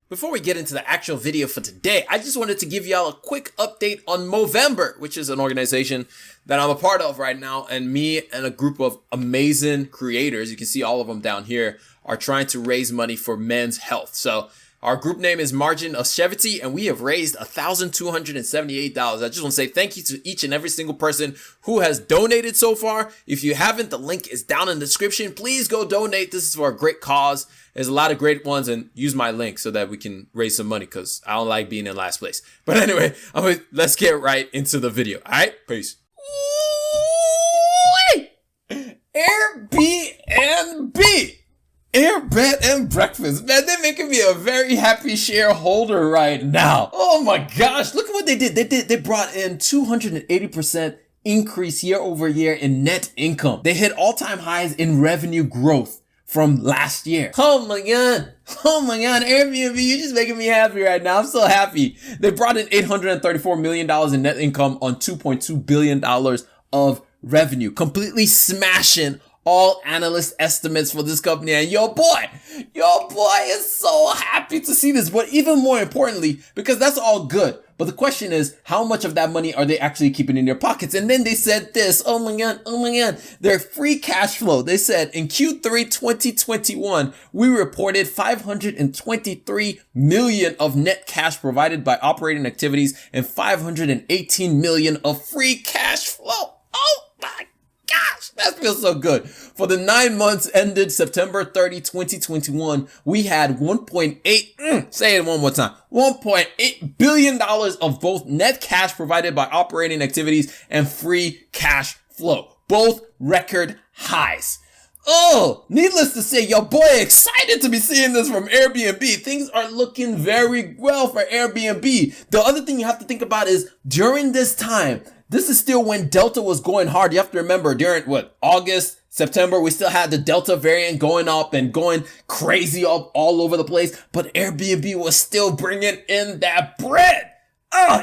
Before we get into the actual video for today, I just wanted to give y'all a quick update on Movember, which is an organization that I'm a part of right now, and me and a group of amazing creators, you can see all of them down here, are trying to raise money for men's health. So our group name is Margin of Chevity, and we have raised $1,278. I just want to say thank you to each and every single person who has donated so far. If you haven't, the link is down in the description. Please go donate. This is for a great cause. There's a lot of great ones, and use my link so that we can raise some money because I don't like being in last place. But anyway, let's get right into the video. All right, peace. Airbnb. Air, bed, and breakfast. Man, they're making me a very happy shareholder right now. Oh my gosh, look at what they did. They brought in 280% increase year over year in net income. They hit all-time highs in revenue growth from last year. Oh my God. Airbnb, you're just making me happy right now. I'm so happy. They brought in $834 million in net income on $2.2 billion of revenue, completely smashing all analyst estimates for this company. And your boy is so happy to see this. But even more importantly, because that's all good, but the question is, how much of that money are they actually keeping in their pockets? And then they said this, oh my God, their free cash flow. They said in Q3 2021, we reported $523 million of net cash provided by operating activities and $518 million of free cash flow. Oh my gosh, that feels so good. For the 9 months ended September 30, 2021, we had say it one more time, $1.8 billion of both net cash provided by operating activities and free cash flow. Both record highs. Oh, needless to say, your boy excited to be seeing this from Airbnb. Things are looking very well for Airbnb. The other thing you have to think about is during this time, this is still when Delta was going hard. You have to remember during August, September, we still had the Delta variant going up and going crazy up all over the place, but Airbnb was still bringing in that bread.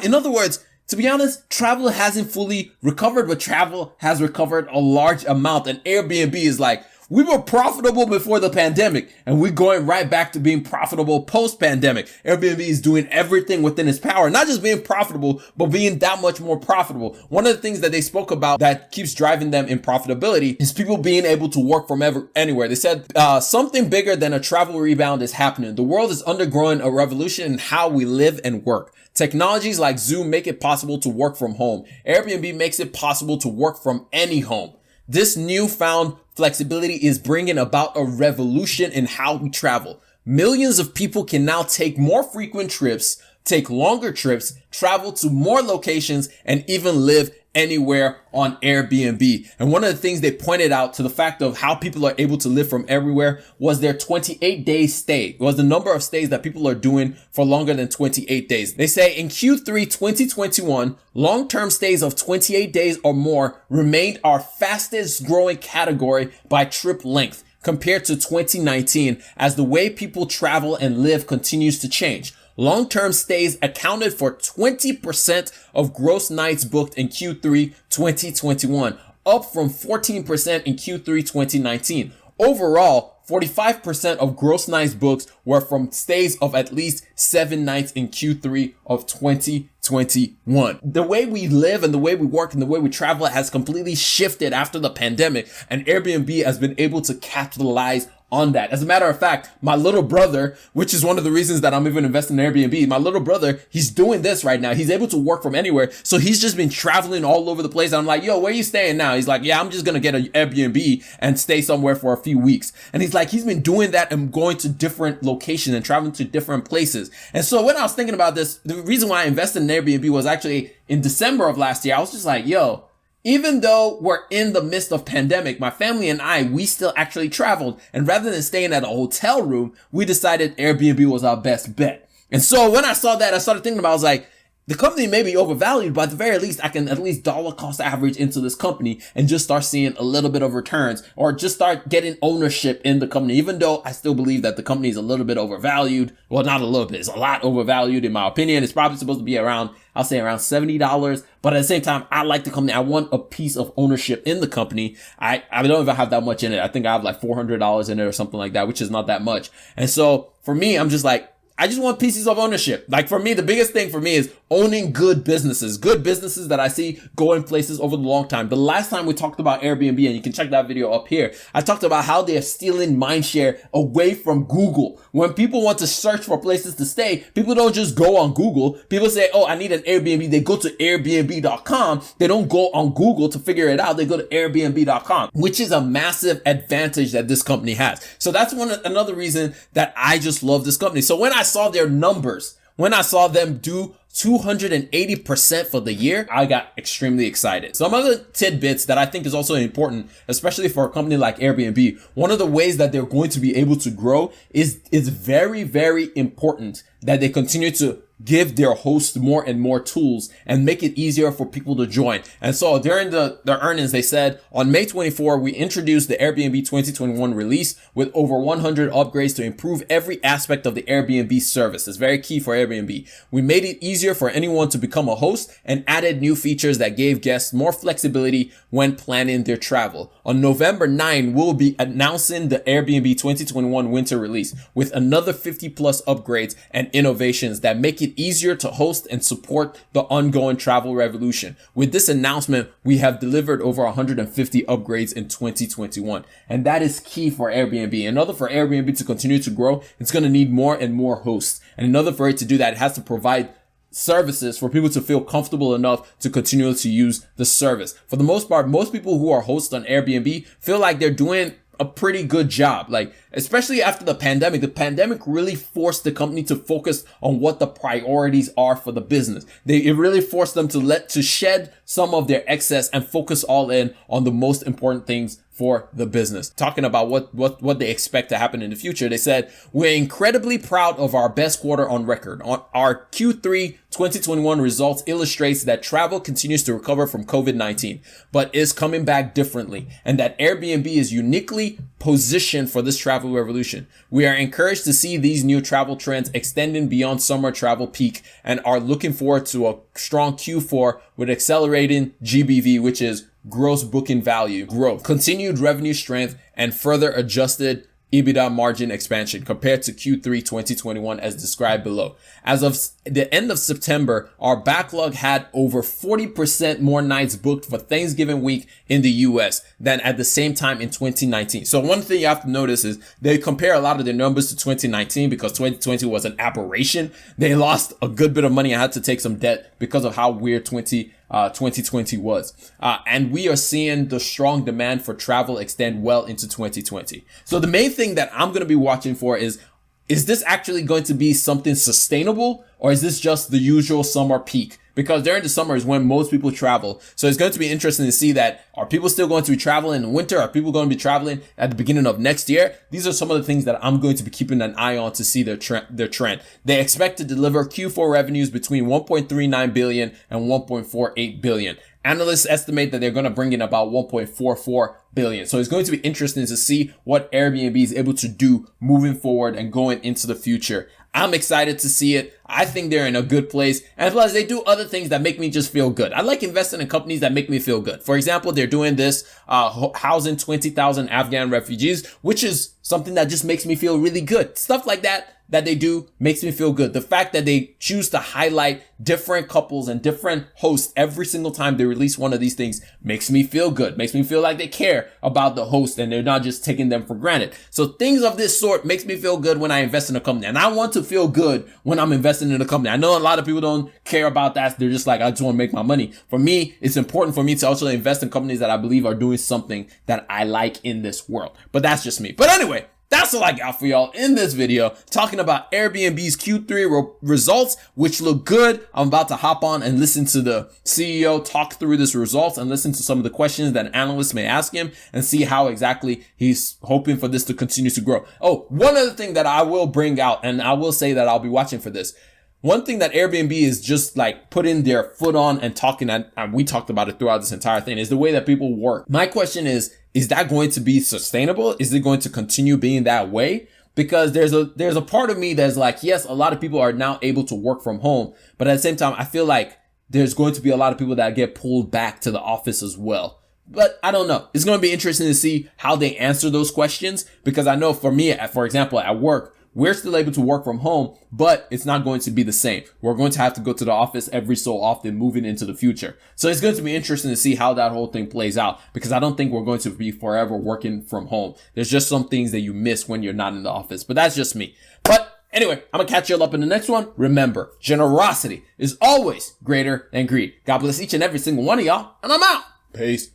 In other words, to be honest, travel hasn't fully recovered, but travel has recovered a large amount, and Airbnb is like, we were profitable before the pandemic, and we're going right back to being profitable post-pandemic. Airbnb is doing everything within its power, not just being profitable, but being that much more profitable. One of the things that they spoke about that keeps driving them in profitability is people being able to work from anywhere. They said something bigger than a travel rebound is happening. The world is undergoing a revolution in how we live and work. Technologies like Zoom make it possible to work from home. Airbnb makes it possible to work from any home. This newfound flexibility is bringing about a revolution in how we travel. Millions of people can now take more frequent trips, take longer trips, travel to more locations, and even live anywhere on Airbnb. And one of the things they pointed out to the fact of how people are able to live from everywhere was their 28-day stay. It was the number of stays that people are doing for longer than 28 days. They say in Q3 2021, long-term stays of 28 days or more remained our fastest growing category by trip length compared to 2019 as the way people travel and live continues to change. Long-term stays accounted for 20% of gross nights booked in Q3 2021, up from 14% in Q3 2019. Overall, 45% of gross nights booked were from stays of at least 7 nights in Q3 of 2021. The way we live and the way we work and the way we travel has completely shifted after the pandemic, and Airbnb has been able to capitalize on that. As a matter of fact, my little brother, which is one of the reasons that I'm even investing in Airbnb, my little brother, he's doing this right now. He's able to work from anywhere. So he's just been traveling all over the place. I'm like, yo, where are you staying now? He's like, yeah, I'm just going to get an Airbnb and stay somewhere for a few weeks. And he's like, he's been doing that and going to different locations and traveling to different places. And so when I was thinking about this, the reason why I invested in Airbnb was actually in December of last year. I was just like, yo, even though we're in the midst of pandemic, my family and we still actually traveled. And rather than staying at a hotel room, we decided Airbnb was our best bet. And so when I saw that, I started thinking about, I was like, the company may be overvalued, but at the very least, I can at least dollar cost average into this company and just start seeing a little bit of returns or just start getting ownership in the company, even though I still believe that the company is a little bit overvalued. Well, not a little bit. It's a lot overvalued in my opinion. It's probably supposed to be around, I'll say around $70. But at the same time, I like the company. I want a piece of ownership in the company. I don't even have that much in it. I think I have like $400 in it or something like that, which is not that much. And so for me, I'm just like, I just want pieces of ownership. Like for me, the biggest thing for me is owning good businesses that I see going places over the long time. The last time we talked about Airbnb, and you can check that video up here, I talked about how they're stealing mindshare away from Google. When people want to search for places to stay, people don't just go on Google. People say, oh, I need an Airbnb. They go to Airbnb.com. They don't go on Google to figure it out. They go to Airbnb.com, which is a massive advantage that this company has. So that's another reason that I just love this company. So when I saw their numbers, when I saw them do 280% for the year, I got extremely excited. Some other tidbits that I think is also important, especially for a company like Airbnb, one of the ways that they're going to be able to grow is very, very important that they continue to give their hosts more and more tools and make it easier for people to join. And so during the earnings, they said on May 24, we introduced the Airbnb 2021 release with over 100 upgrades to improve every aspect of the Airbnb service. It's very key for Airbnb. We made it easier for anyone to become a host and added new features that gave guests more flexibility when planning their travel. On November 9, we'll be announcing the Airbnb 2021 winter release with another 50 plus upgrades and innovations that make it easier to host and support the ongoing travel revolution. With this announcement, we have delivered over 150 upgrades in 2021. And that is key for Airbnb. In order for Airbnb to continue to grow, it's going to need more and more hosts. And in order for it to do that, it has to provide services for people to feel comfortable enough to continue to use the service. For the most part, most people who are hosts on Airbnb feel like they're doing a pretty good job. Like, especially after the pandemic really forced the company to focus on what the priorities are for the business. It really forced them to shed some of their excess and focus all in on the most important things for the business. Talking about what they expect to happen in the future, they said, we're incredibly proud of our best quarter on record. Our Q3 2021 results illustrates that travel continues to recover from COVID-19, but is coming back differently, and that Airbnb is uniquely positioned for this travel revolution. We are encouraged to see these new travel trends extending beyond summer travel peak and are looking forward to a strong Q4 with accelerating GBV, which is gross booking value growth, continued revenue strength, and further adjusted EBITDA margin expansion compared to Q3 2021 as described below. As of the end of September, our backlog had over 40% more nights booked for Thanksgiving week in the US than at the same time in 2019. So one thing you have to notice is they compare a lot of their numbers to 2019 because 2020 was an aberration. They lost a good bit of money and had to take some debt because of how weird 2020 was. And we are seeing the strong demand for travel extend well into 2020. So the main thing that I'm going to be watching for is this actually going to be something sustainable, or is this just the usual summer peak? Because during the summer is when most people travel. So it's going to be interesting to see that, are people still going to be traveling in winter? Are people going to be traveling at the beginning of next year? These are some of the things that I'm going to be keeping an eye on to see their trend. They expect to deliver Q4 revenues between 1.39 billion and 1.48 billion. Analysts estimate that they're going to bring in about 1.44 billion. So it's going to be interesting to see what Airbnb is able to do moving forward and going into the future. I'm excited to see it. I think they're in a good place. And plus, they do other things that make me just feel good. I like investing in companies that make me feel good. For example, they're doing this, housing 20,000 Afghan refugees, which is something that just makes me feel really good. Stuff like that they do makes me feel good. The fact that they choose to highlight different couples and different hosts every single time they release one of these things makes me feel good. Makes me feel like they care about the host and they're not just taking them for granted. So things of this sort makes me feel good when I invest in a company. And I want to feel good when I'm investing in a company. I know a lot of people don't care about that. They're just like, I just want to make my money. For me, it's important for me to also invest in companies that I believe are doing something that I like in this world. But that's just me. But anyway, that's all I got for y'all in this video, talking about Airbnb's Q3 results, which look good. I'm about to hop on and listen to the CEO talk through this results and listen to some of the questions that analysts may ask him and see how exactly he's hoping for this to continue to grow. Oh, one other thing that I will bring out, and I will say that I'll be watching for this. One thing that Airbnb is just like putting their foot on and talking, and we talked about it throughout this entire thing, is the way that people work. My question is that going to be sustainable? Is it going to continue being that way? Because there's a part of me that's like, yes, a lot of people are now able to work from home, but at the same time, I feel like there's going to be a lot of people that get pulled back to the office as well. But I don't know. It's going to be interesting to see how they answer those questions, because I know for me, for example, at work, we're still able to work from home, but it's not going to be the same. We're going to have to go to the office every so often moving into the future. So it's going to be interesting to see how that whole thing plays out, because I don't think we're going to be forever working from home. There's just some things that you miss when you're not in the office, but that's just me. But anyway, I'm going to catch you all up in the next one. Remember, generosity is always greater than greed. God bless each and every single one of y'all, and I'm out. Peace.